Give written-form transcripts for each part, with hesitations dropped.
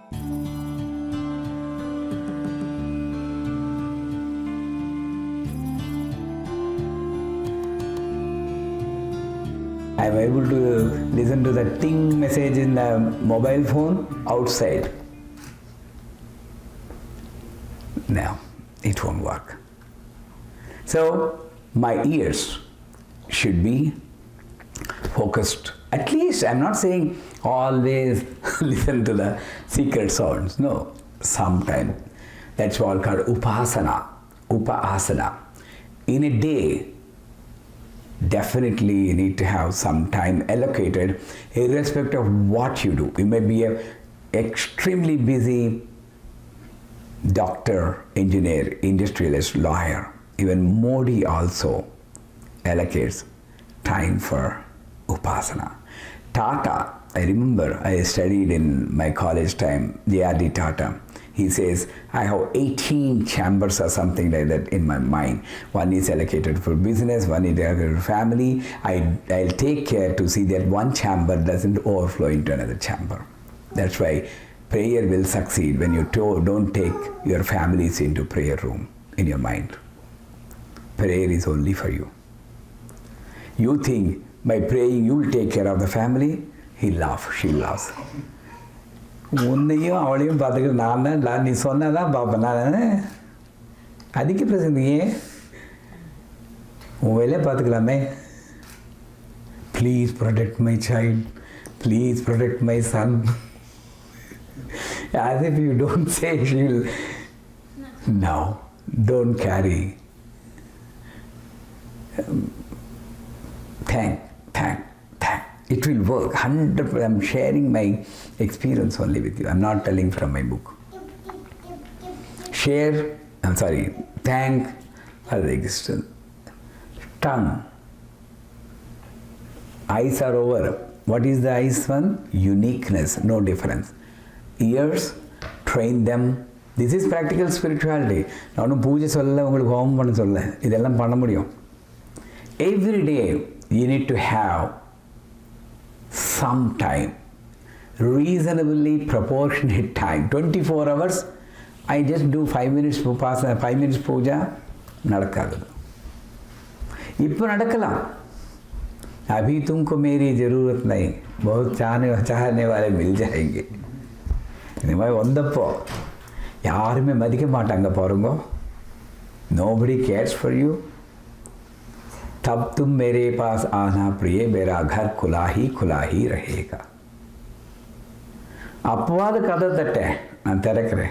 I'm able to listen to the ting message in the mobile phone outside. No, it won't work. So my ears should be focused. At least, I'm not saying always listen to the secret sounds. No, sometimes. That's what called upasana. Upasana. In a day, definitely you need to have some time allocated, irrespective of what you do. You may be an extremely busy doctor, engineer, industrialist, lawyer. Even Modi also allocates time for upasana. Tata, I remember I studied in my college time, J.R.D. Tata. He says, I have 18 chambers or something like that in my mind. One is allocated for business, one is allocated for family. I'll take care to see that one chamber doesn't overflow into another chamber. That's why prayer will succeed when you don't take your families into prayer room in your mind. Prayer is only for you. You think by praying you will take care of the family, he laughs, she laughs. உன்னையும் அவளையும் பார்த்துக்கிட்டு நான் நீ சொன்னதான் பார்ப்பேன் நான் அதிக பிரச்சனை உன் வேலையை பார்த்துக்கலாமே. Please protect my child. Please protect my son. As if you don't say she'll. No, don't carry. Thank. It will work. 100%. I'm sharing my experience only with you. I'm not telling from my book. Thank for the existence. Tongue. Eyes are over. What is the eyes one? Uniqueness, no difference. Ears, train them. This is practical spirituality. நானும் பூஜை சொல்ல உங்களுக்கு ஹோமம் பண்ண சொல்ல இதெல்லாம் பண்ண முடியும். Every day you need to have some time, reasonably proportionate time. 24 hours, I just do 5 minutes upasana, 5 minutes puja, nadakadu. Ippo nadakalam. Abhi tumko meri zarurat nahi. Bahut chahne wale mil jayenge. Inumai ondappo yarume madikka maatanga parungo. Nobody cares for you. तब तुम मेरे पास आना प्रिय, मेरा घर खुला ही रहेगा. अपवाद कदा तट्टे नान तेरक्रे.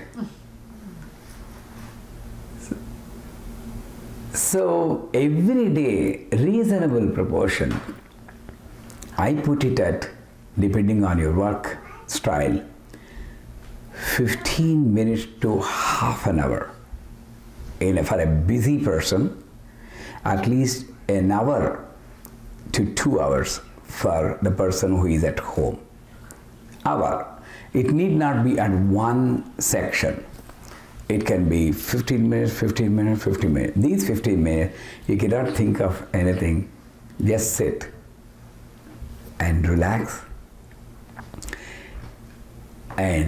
So every day reasonable proportion. I put it at, depending on your work style, 15 minutes to half an hour. For a busy person, at least an hour to 2 hours for the person who is at home. Hour. It need not be at one section. It can be 15 minutes, 15 minutes, 15 minutes. These 15 minutes, you cannot think of anything. Just sit and relax and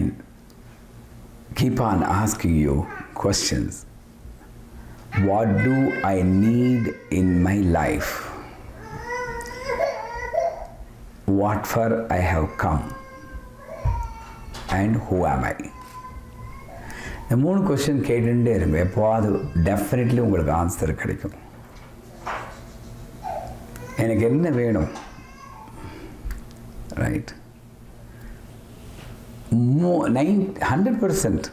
keep on asking you questions. What do I need in my life? What for I have come? And who am I? The மூணு question கேட்டுட்டே இருங்க. எப்போது definitely உங்களுக்கு answer கிடைக்கும். எனக்கு என்ன வேணும்? Right. 100%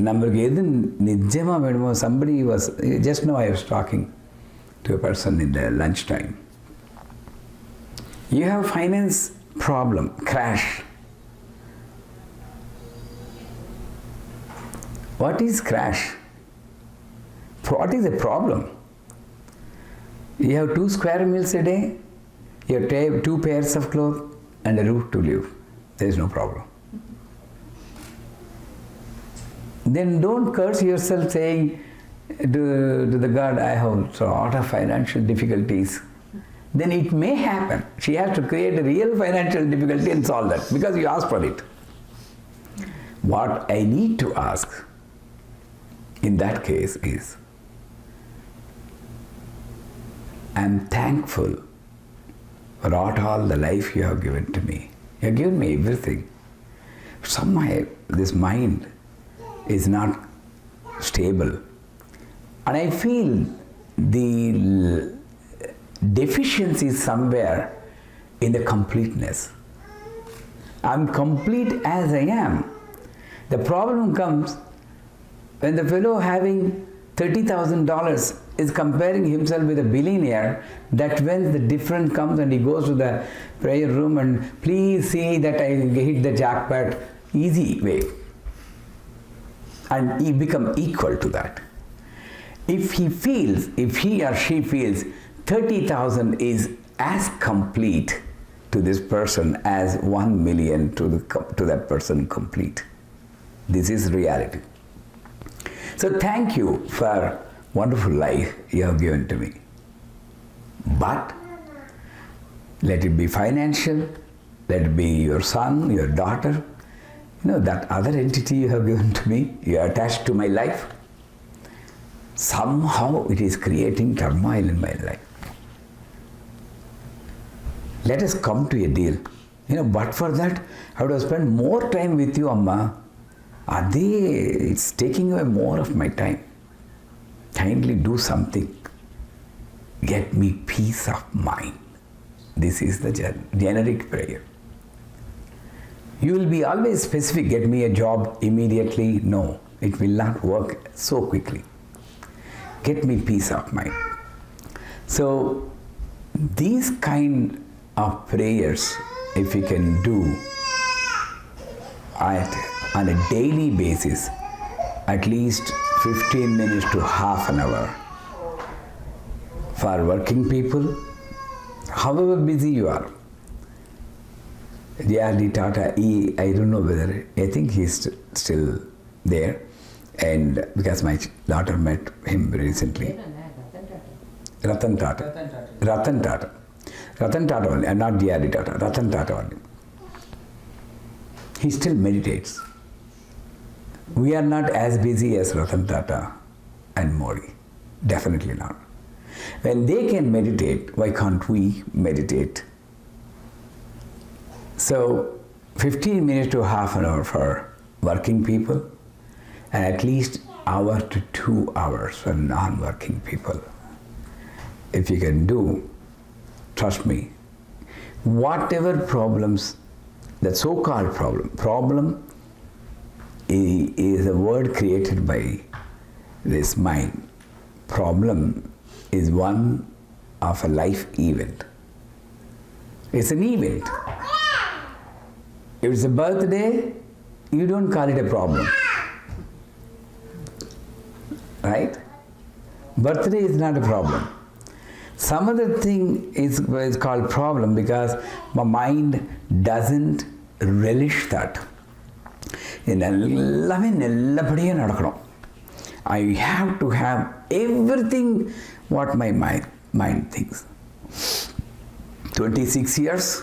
நம்மளுக்கு எது நிஜமாக வேணுமோ. somebody was, just now I was talking to a person in the lunch time. You have finance problem, crash. What is crash? What is the problem? You have 2 square meals a day, you have 2 pairs of clothes and a roof to live. There is no problem. Then don't curse yourself saying to the God, I have a lot of financial difficulties. Then it may happen. She has to create a real financial difficulty and solve that because you asked for it. What I need to ask in that case is, I'm thankful for all the life you have given to me. You have given me everything. Somehow this mind is not stable. And I feel the deficiency is somewhere in the completeness. I'm complete as I am. The problem comes when the fellow having $30,000 is comparing himself with a billionaire. That when the difference comes and he goes to the prayer room and please see that I hit the jackpot, easy way. And he become equal to that. If he or she feels 30,000 is as complete to this person as 1 million to that person complete. This is reality. So thank you for wonderful life you have given to me. But let it be financial, let it be your son, your daughter, that other entity you have given to me, you are attached to my life. Somehow it is creating turmoil in my life. Let us come to a deal. But for that, I would have spent more time with you, Amma. It's taking away more of my time. Kindly do something. Get me peace of mind. This is the generic prayer. You will be always specific, get me a job immediately. No, it will not work so quickly. Get me peace of mind. So, these kind of prayers, if you can do on a daily basis, at least 15 minutes to half an hour for working people, however busy you are. J.R.D. Tata, I don't know whether, I think he's still there, and because my daughter met him recently. Ratan Tata only, and not J.R.D. Tata, Ratan Tata only. He still meditates. We are not as busy as Ratan Tata and Modi. Definitely not. When they can meditate, why can't we meditate? So, 15 minutes to half an hour for working people, and at least hour to 2 hours for non-working people. If you can do, trust me, whatever problems, the so-called problem is a word created by this mind. Problem is one of a life event. It's an event. If it's a birthday, you don't call it a problem. Right? Birthday is not a problem. Some other thing is called problem because my mind doesn't relish that. I have to have everything what my mind thinks. 26 years,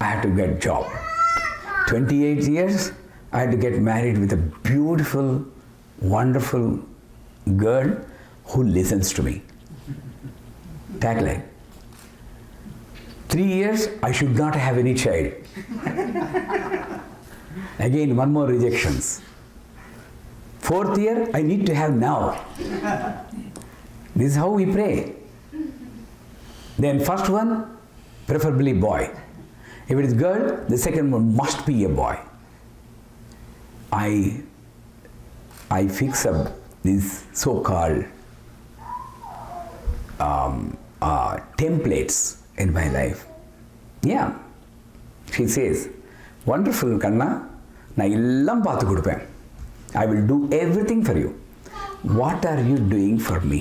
I had to get job. 28 years, I had to get married with a beautiful, wonderful girl who listens to me. Tagline. 3 years, I should not have any child. Again, one more rejections. 4th year, I need to have now. This is how we pray. Then first one, preferably boy. If it is girl, the second one must be a boy. I fix up these so-called templates in my life. Yeah. She says, wonderful Kanna, நான் எல்லாம் பார்த்து கொடுப்பேன். I will do everything for you. What are you doing for me?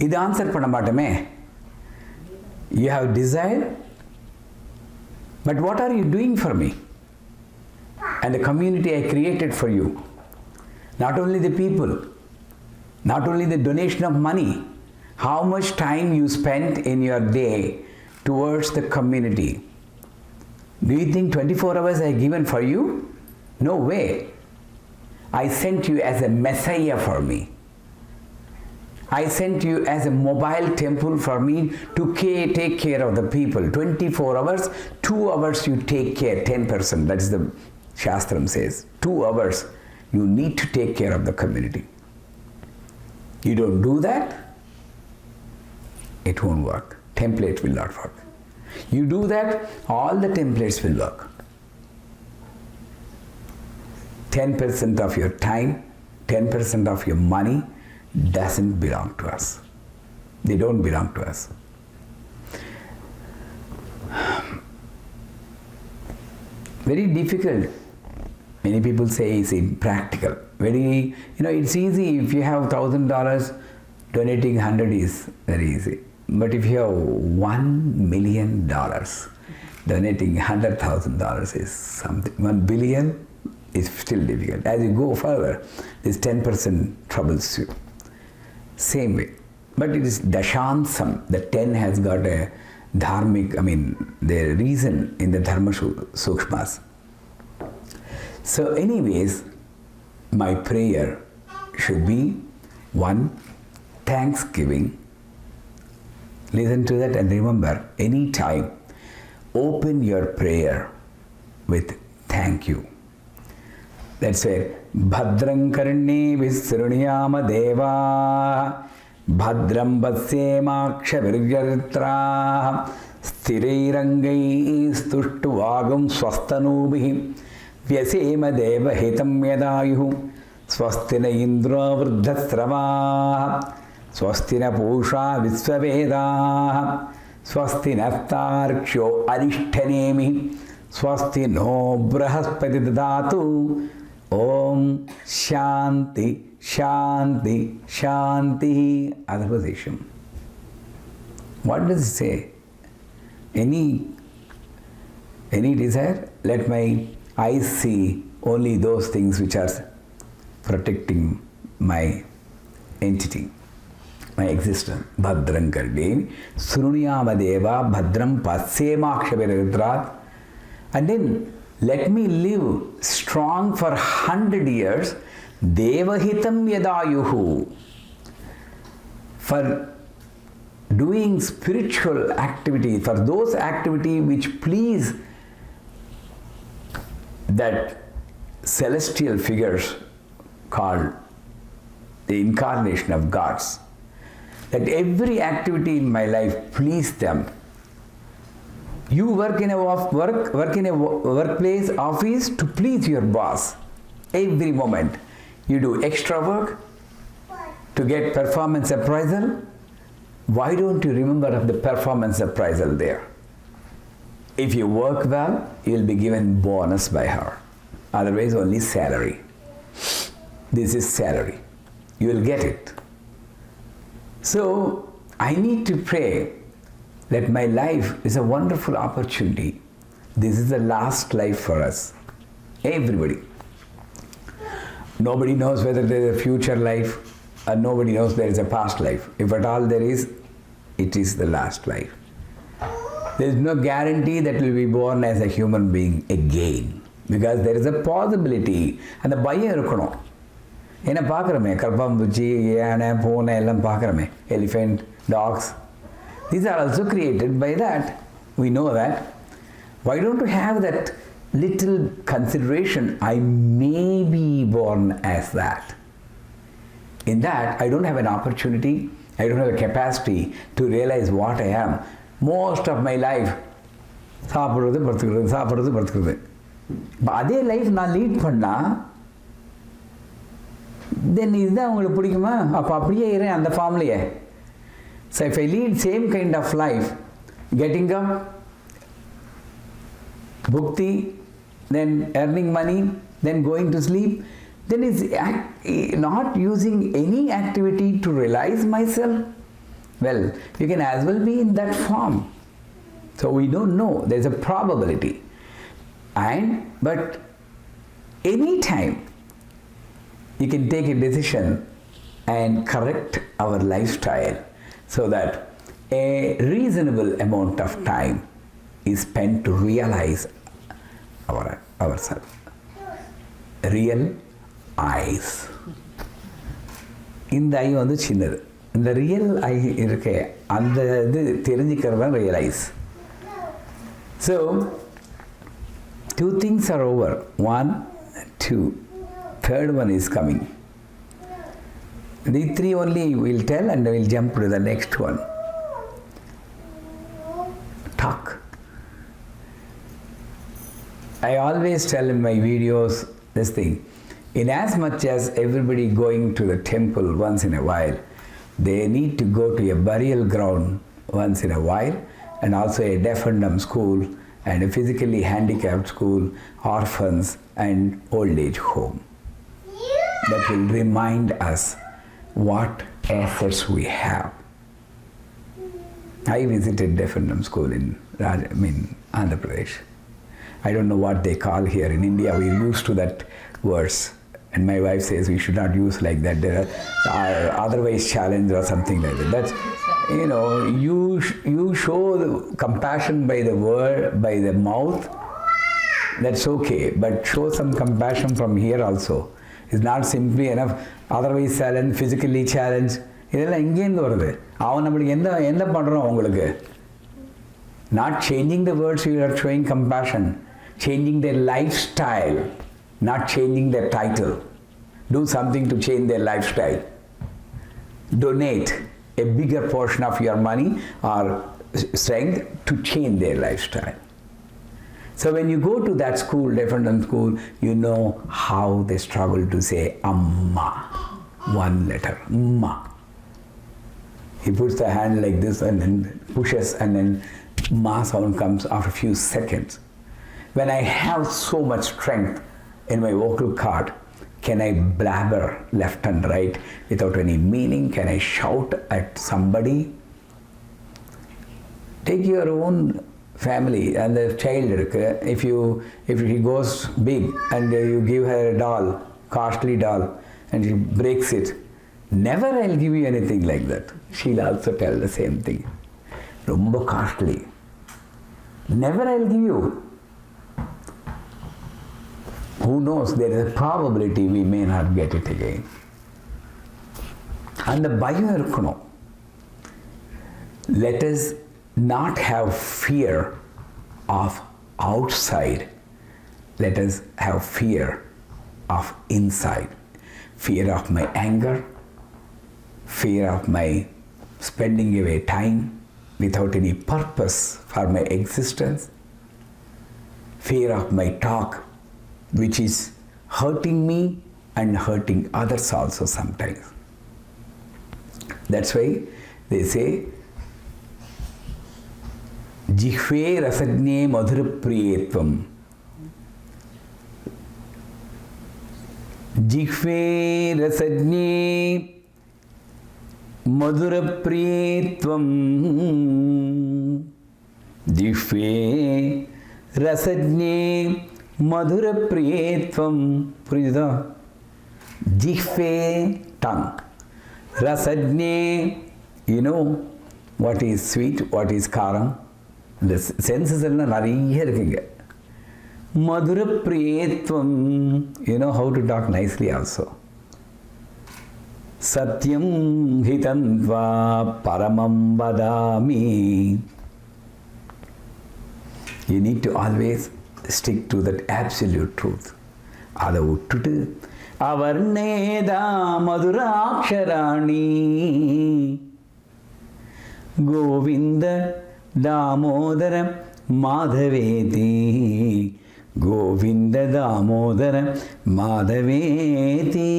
இது answer பண்ண மாட்டோமே. You have desire, but what are you doing for me? And the community I created for you. Not only the people, not only the donation of money, how much time you spent in your day towards the community. Do you think 24 hours I given for you? No way. I sent you as a Messiah for me. I sent you as a mobile temple for me to take care of the people. 24 hours, 2 hours you take care, 10%. That is the Shastram says. 2 hours you need to take care of the community. You don't do that, it won't work. Template will not work. You do that, all the templates will work. 10% of your time, 10% of your money doesn't belong to us. They don't belong to us. Very difficult. Many people say it's impractical. It's easy if you have $1,000, donating 100 is very easy. But if you have $1 million, donating $100,000 is something. 1 billion is still difficult. As you go further, this 10% troubles you. Same way. But it is Dashansam. The 10 has got a dharmic, the reason in the Dharma Sukshmas. So anyways, my prayer should be 1, thanksgiving. Listen to that and remember, anytime, open your prayer with thank you. That's it. Bhadram karne visruniyama deva bhadram vasyemaksha virjaritra sthirairangai stuštuvagam swastanubhi vyasema deva hitam yadayuhu swastina indra vruddhasrava swastina pusha visvaveda swastina tarksho arishthanemi swasti no brahaspati dadatu. Om Shanti, Shanti, Shanti. Other position. What does it say? Any desire? Let my eyes see only those things which are protecting my entity, my existence. Bhadram karne Sruniyama deva bhadram pasyemakshaviradrat. And then let me live strong for 100 years. Devahitam yadayuhu. For doing spiritual activity, for those activities which please that celestial figures called the incarnation of gods. That every activity in my life please them. You work in a workplace, office to please your boss. Every moment. You do extra work to get performance appraisal. Why don't you remember of the performance appraisal there? If you work well, you will be given bonus by her. Otherwise, only salary. This is salary. You will get it. So, I need to pray that my life is a wonderful opportunity. This is the last life for us. Everybody. Nobody knows whether there is a future life, or nobody knows there is a past life. If at all there is, it is the last life. There is no guarantee that we will be born as a human being again. Because there is a possibility. And the bhayam irukano. Enna paakrame, karpambuchi, yana, pone, ellam paakrame. Elephant, dogs. These are also created by that. We know that. Why don't we have that little consideration? I may be born as that. In that, I don't have an opportunity, I don't have a capacity to realize what I am. Most of my life, சாப்பிட்றது படுத்துக்கிறது. அதே life நான் lead பண்ணா தென் இதுதான் உங்களுக்கு பிடிக்குமா? அப்போ அப்படியே இருறேன் அந்த ஃபார்ம்லையே. So if I lead same kind of life, getting up, bhukti, then earning money, then going to sleep, then it's not using any activity to realize myself. Well, you can as well be in that form. So we don't know. There's a probability. But any time you can take a decision and correct our lifestyle so that a reasonable amount of time is spent to realize ourselves. real eyes. இந்த ஐ வந்து சின்னது. இந்த real ஐ இருக்கே, அந்த இது தெரிஞ்சுக்கிறது தான் real eyes. So 2 things are over. 1, 2. Third one is coming. These 3 only we'll tell and we'll jump to the next one. Talk. I always tell in my videos this thing. In as much as everybody going to the temple once in a while, they need to go to a burial ground once in a while, and also a deaf and dumb school, and a physically handicapped school, orphans and old age home. That will remind us what assets we have. I visited deaf and dumb school in Andhra Pradesh. I don't know what they call here in India. We're used to that words, and my wife says we should not use like that. There are otherwise challenge or something like that. That's, you show the compassion by the word, by the mouth. That's okay, but show some compassion from here also. It's not simply enough. Otherwise challenge, physically challenge. இதெல்லாம் எங்கேருந்து வருது? அவன் நம்மளுக்கு என்ன பண்ணுறோம் உங்களுக்கு? Not changing the words, you are showing compassion. Changing their lifestyle, not changing their title. Do something to change their lifestyle. Donate a bigger portion of your money or strength to change their lifestyle. So when you go to that school, different school, you know how they struggle to say Amma. One letter, Amma. He puts the hand like this and then pushes, and then Ma sound comes after a few seconds. When I have so much strength in my vocal cord, can I blabber left and right without any meaning? Can I shout at somebody? Take your own family and the child. If he goes big and you give her a doll, costly doll, and she breaks it, never I'll give you anything like that. She'll also tell the same thing. Rumba costly. Never I'll give you. Who knows, there is a probability we may not get it again. And the பயம் இருக்கணும். Let us not have fear of outside. Let us have fear of inside. Fear of my anger, fear of my spending away time without any purpose for my existence, fear of my talk, which is hurting me and hurting others also sometimes. That's why they say, Jihve rasagne madhura priyetvam. Jihve rasagne madhura priyetvam. Jihve rasagne madhura priyetvam. புரியுதா? Jihve, tongue. Rasagne, you know what is sweet, what is karam. The senses எல்லாம் நிறைய இருக்குங்க. Madhura priyetvam, you know how to talk nicely also. Satyam hitam va paramam vadami. You need to always stick to that absolute truth. அதை விட்டுட்டு அவர்ணேதா மதுராட்சராணி கோவிந்த தாமோதர மாதவேதி கோவிந்த தாமோதர மாதவேதி.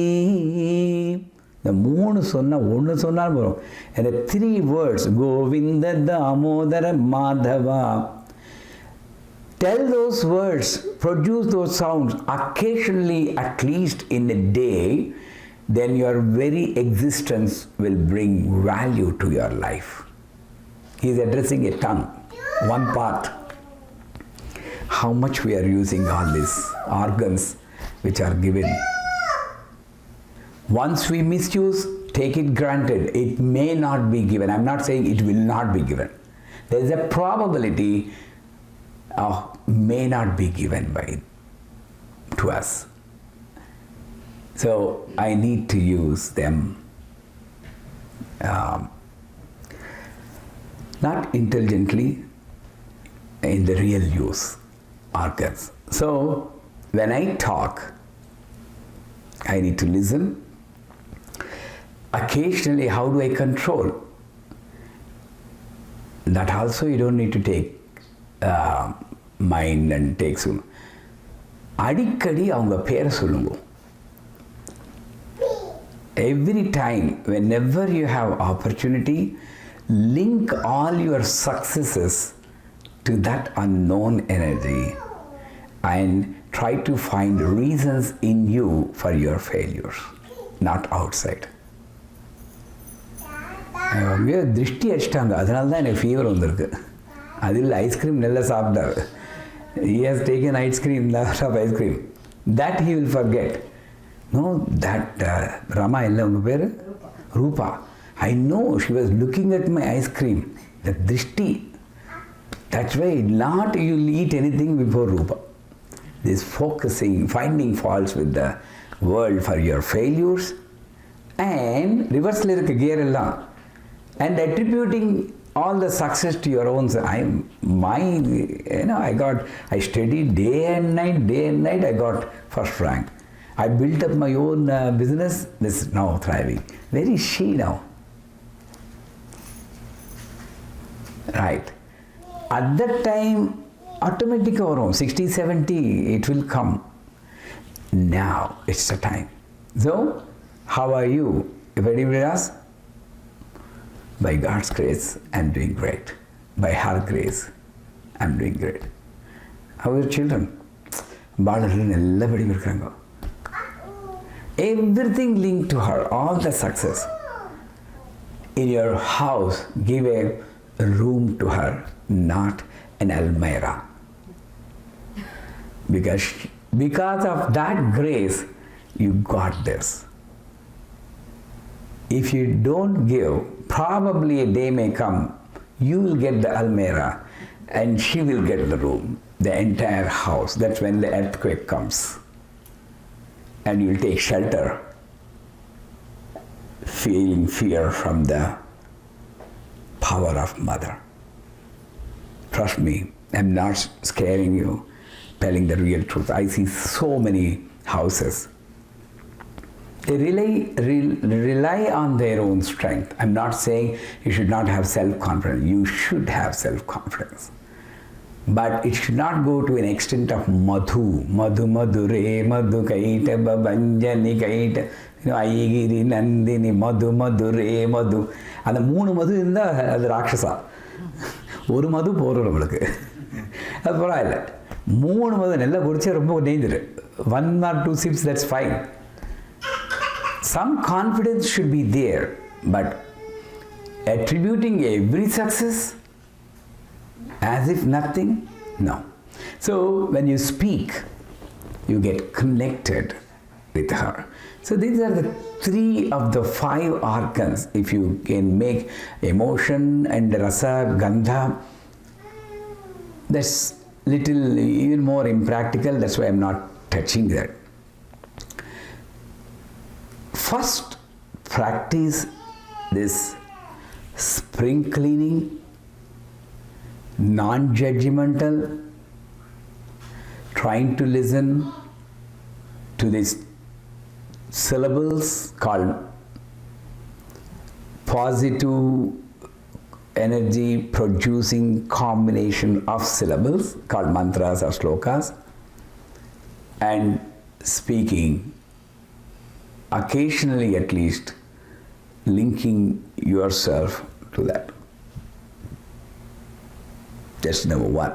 இந்த 3 சொன்னா ஒன்று சொன்னாலும் வரும். இந்த 3 words Govind Damodara Madhava. Tell those words, produce those sounds occasionally, at least in a day, then your very existence will bring value to your life. He is addressing a tongue, one part. How much we are using all these organs which are given. Once we misuse, take it granted, it may not be given. I'm not saying it will not be given. There is a probability may not be given to us. So I need to use them not intelligently, in the real use organs. So when I talk, I need to listen. Occasionally, how do I control? That also you don't need to take mind and take soon. அடிக்கடி அவங்க பேரை சொல்லுங்க. Every time, whenever you have opportunity, link all your successes to that unknown energy and try to find reasons in you for your failures, not outside. திருஷ்டி அடிச்சிட்டாங்க, அதனால தான் எனக்கு fever வந்திருக்கு. அதில் ஐஸ்கிரீம் நல்லா சாப்பிட்டாரு. He has taken ice cream, lot of ice cream. That he will forget. No, that Rama illa unga peru? Rupa. I know she was looking at my ice cream. The drishti. That's why not you'll eat anything before Rupa. This focusing, finding faults with the world for your failures and reverse la irukku gear ella and attributing all the success to your own. I studied day and night, I got first rank. I built up my own business, this is now thriving. Where is she now? Right. At that time, automatic around 60, 70, it will come. Now, it's the time. So, how are you? If anybody asks, by God's grace, I'm doing great. By her grace, I'm doing great. How are your children? Everything linked to her, all the success. In your house, give a room to her, not an almirah. Because of that grace, you got this. If you don't give, probably a day may come, you will get the almirah and she will get the room, the entire house. That's when the earthquake comes. And you will take shelter, feeling fear from the power of Mother. Trust me, I'm not scaring you, telling the real truth. I see so many houses. They rely on their own strength. I'm not saying you should not have self-confidence. You should have self-confidence. But it should not go to an extent of madhu. Madhu re, madhu kaita, babanjani kaita, aigiri, nandini, madhu re, madhu. And the moon madhu is the rakshasa. ஒரு மது போகிறோம் நம்மளுக்கு. அது பரவாயில்ல. 3 மது நல்லா குடிச்சா ரொம்ப danger. 1 or 2 sips, that's fine. Some confidence should be there, but attributing every success as if nothing, no. So when you speak, you get connected with her. So these are the 3 of the 5 organs. If you can make emotion and rasa, gandha, that's little even more impractical. That's why I'm not touching that. First, practice this spring cleaning, non-judgmental, trying to listen to these syllables called positive energy producing combination of syllables called mantras or slokas, and speaking, occasionally at least, linking yourself to that. That's number 1.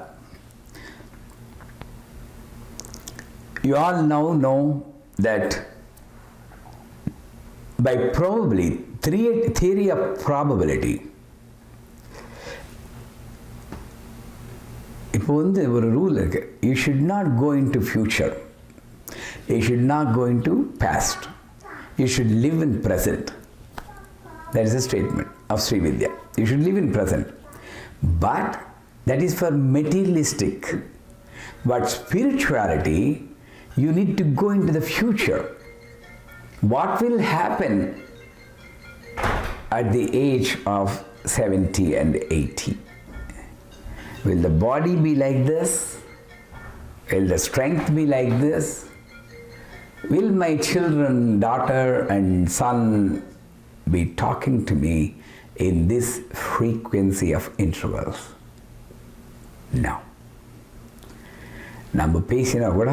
You all now know that by probably theory of probability, இப்போ வந்து ஒரு rule இருக்கு. You should not go into future. You should not go into past. You should live in present. That is a statement of Sri Vidya. You should live in present. But that is for materialistic. But spirituality, you need to go into the future. What will happen at the age of 70 and 80? Will the body be like this? Will the strength be like this? Will my children, daughter and son be talking to me in this frequency of intervals? No. நம்ம பேசினா கூட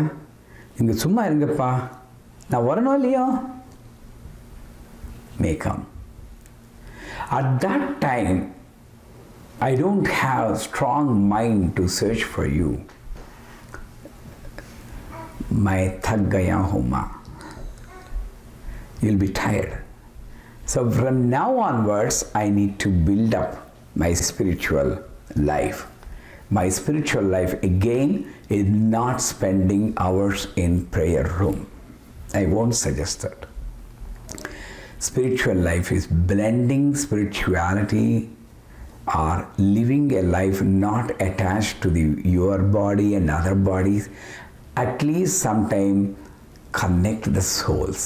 இங்கே சும்மா இருங்கப்பா நான் வரணும் இல்லையோ may come. At that time, I don't have strong mind to search for you. मैं थक गया हूँ माँ. You'll be tired. So from now onwards, I need to build up my spiritual life. My spiritual life again is not spending hours in prayer room. I won't suggest that. Spiritual life is blending spirituality or living a life not attached to your body and other bodies. At least sometime connect the souls.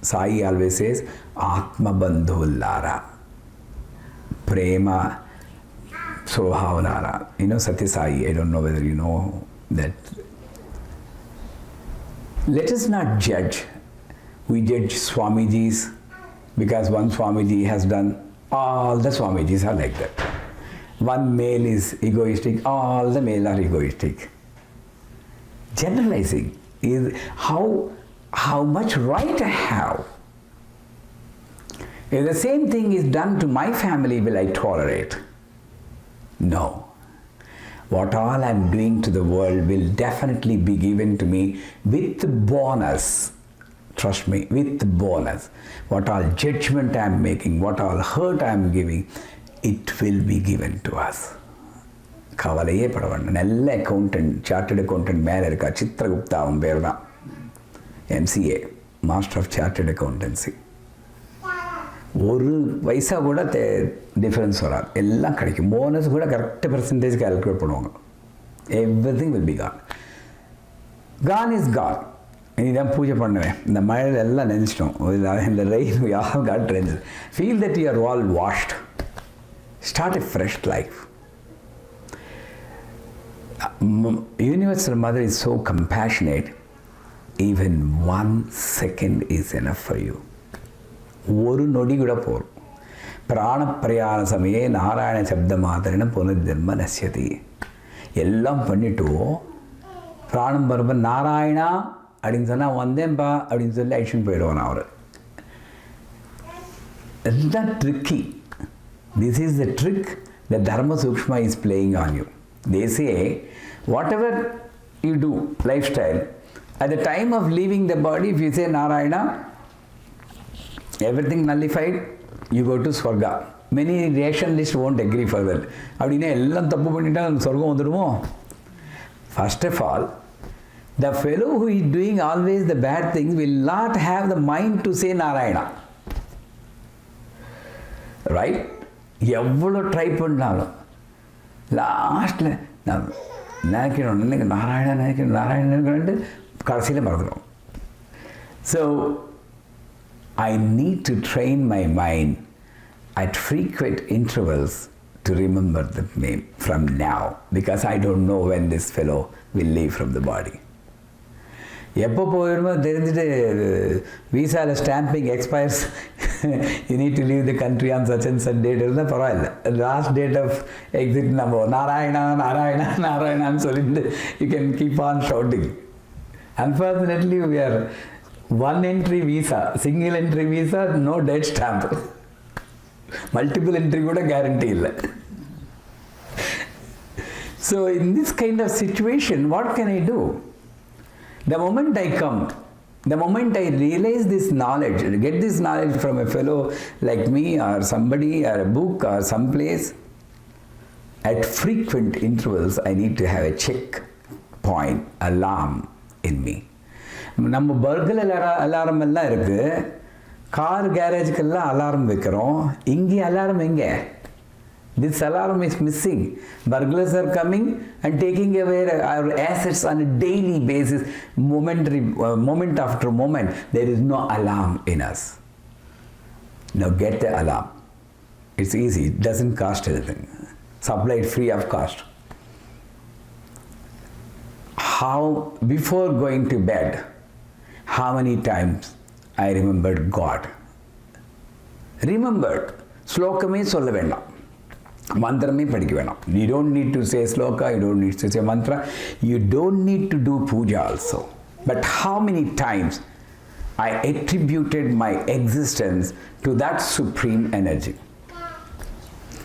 Sai always says, Atma Bandhu Lara, Prema Sohavlara. You know Satya Sai, I don't know whether you know that. Let us not judge. We judge Swamijis because one Swamiji has done, all the Swamijis are like that. One male is egoistic, all the male are egoistic. Generalizing is how much right I have. If the same thing is done to my family, will I tolerate? No. What all I am doing to the world will definitely be given to me with bonus. Trust me, with bonus. What all judgment I am making, what all hurt I am giving, it will be given to us. கவலையே பட வேண்டாம். நல்ல accountant, chartered accountant மேலே இருக்கா, சித்ரகுப்தா அவன் பேர் தான், MCA, master of chartered accountancy. ஒரு பைசா கூட டிஃப்ரென்ஸ் வராது, எல்லாம் கிடைக்கும். போனஸ் கூட கரெக்ட் பெர்சன்டேஜ் கால்குலேட் பண்ணுவாங்க. Everything will be gone. Gone is gone. நீ தான் பூஜை பண்ணுவேன். இந்த மழையில் எல்லாம் நினச்சிட்டோம். இந்த rain we all caught drenched. Feel that you are all washed. Start a fresh life. Universal Mother is so compassionate. Even 1 second is enough for you. ஒரு நொடி கூட போகும். பிராண பிரயாண சமயே நாராயண சப்த மாத்திரன புனர்ஜென்ம நசியதி. எல்லாம் பண்ணிட்டு பிராணம் பரப்ப நாராயணா அப்படின்னு சொன்னால் வந்தேன்பா அப்படின்னு சொல்லி அழிச்சுன்னு போயிடுவான் அவர். இதுதான் tricky. This is the trick that Dharma Sukshma is playing on you. They say, whatever you do, lifestyle, at the time of leaving the body, if you say Narayana, everything nullified, you go to Swarga. Many rationalists won't agree for that. அப்படின்னா எல்லாம் தப்பு பண்ணிட்டா சொர்க்கம் வந்துடுமோ? First of all, the fellow who is doing always the bad things will not have the mind to say Narayana. Right? எவ்வளோ try பண்ணாலும் லாஸ்ட்டில் நான் நினைக்கணும் நாராயணன் நினைக்கிறேன்ட்டு கடைசியில் மறந்துடும். So I need to train my mind at frequent intervals to remember the name from now, because I don't know when this fellow will leave from the body. எப்போ போயிடுமோ தெரிஞ்சுட்டு விசாவில் stamping expires, you need to leave the country on such and such date இருந்தால் பரவாயில்ல. Last date of exit நம்ம நாராயணா நாராயணா நாராயணான்னு சொல்லிட்டு you can keep on shouting. Unfortunately we are one entry visa, single entry visa, no date stamp. Multiple entry கூட guarantee இல்லை. So in this kind of situation, what can I do? The moment I come, the moment I realize this knowledge, get this knowledge from a fellow like me or somebody or a book or someplace, at frequent intervals I need to have a check point alarm in me. நம்ம பர்கில் alarm எல்லாம் இருக்குது, car கேரேஜுக்கெல்லாம் alarm வைக்கிறோம். இங்கே alarm எங்கே? This alarm is missing. Burglars are coming and taking away our assets on a daily basis, moment after moment. There is no alarm in us. Now get the alarm. It's easy. It doesn't cost anything. Supplied free of cost. Before going to bed, how many times I remembered God? Remembered. Slokame solla vendam. Mantrame padikka vendam. You don't need to say sloka, you don't need to say mantra, you don't need to do puja also. But how many times I attributed my existence to that supreme energy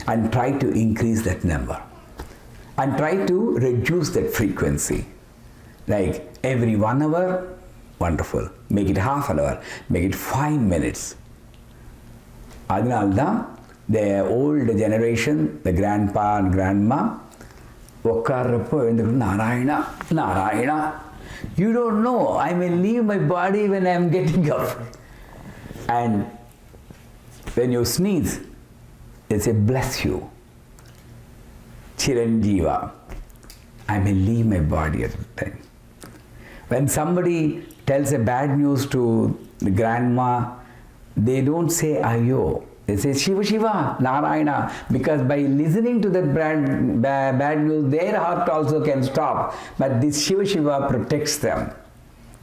and try to increase that number and try to reduce that frequency. Like every 1 hour, wonderful. Make it half an hour, make it 5 minutes. Adinalda, the old generation, the grandpa and grandma, Narayana, Narayana. You don't know, I may leave my body when I am getting up. And when you sneeze, they say, bless you. Chiranjiva. I may leave my body at the time. When somebody tells a bad news to the grandma, they don't say Ayo. They say Shiva Shiva, Narayana. Because by listening to that bad news, their heart also can stop. But this Shiva Shiva protects them.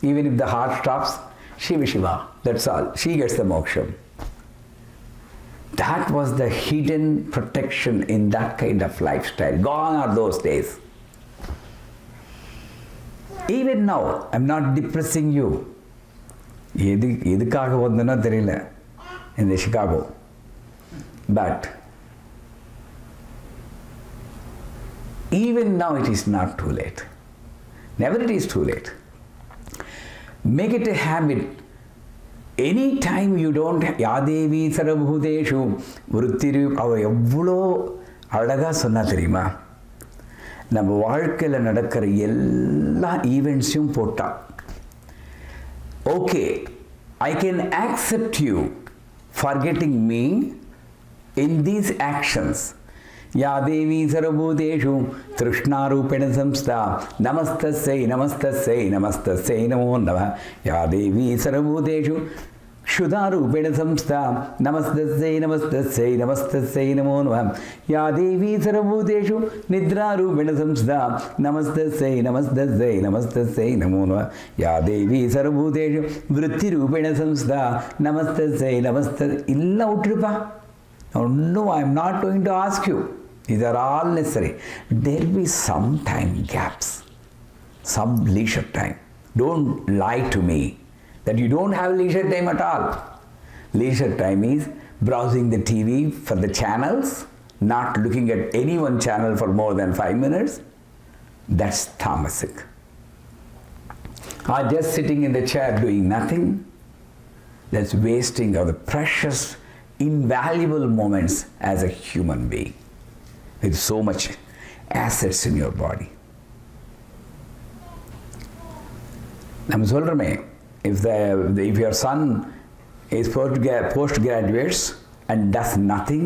Even if the heart stops, Shiva Shiva, that's all. She gets the moksha. That was the hidden protection in that kind of lifestyle. Gone are those days. Even now, I'm not depressing you. எதுக்காக வந்தனோ தெரியல in Chicago. But even now it is not too late. Never it is too late. Make it a habit. Any time you don't, Yadevi Sarabhuteshu, Vruttiru, அவர் எவ்வளோ அழகாக சொன்னா தெரியுமா? நம்ம வாழ்க்கையில் நடக்கிற எல்லா ஈவெண்ட்ஸையும் போட்டா, okay, I can accept you forgetting me in these actions. Ya Devi Sarabhuteshu Trishna-rupena samstha Namastasai Namastasai Namastasai Namo Namaha. Ya Devi Sarabhuteshu Kshuda-rupena samstha Namastasai Namastasai Namastasai Namo Namaha. Ya Devi Sarabhuteshu Nidra-rupena samstha Namastasai Namastasai Namastasai Namo Namaha. Ya Devi Sarabhuteshu Vritti-rupena samstha Namastasai Namastasai. Illa uttirupa. No, I am not going to ask you. These are all necessary. There will be some time gaps, some leisure time. Don't lie to me that you don't have leisure time at all. Leisure time is browsing the TV for the channels, not looking at any one channel for more than 5 minutes. That's tamasic. Or just sitting in the chair doing nothing. That's wasting of the precious, invaluable moments as a human being with so much assets in your body. I'm சொல்றேன், if your son is postgraduates and does nothing,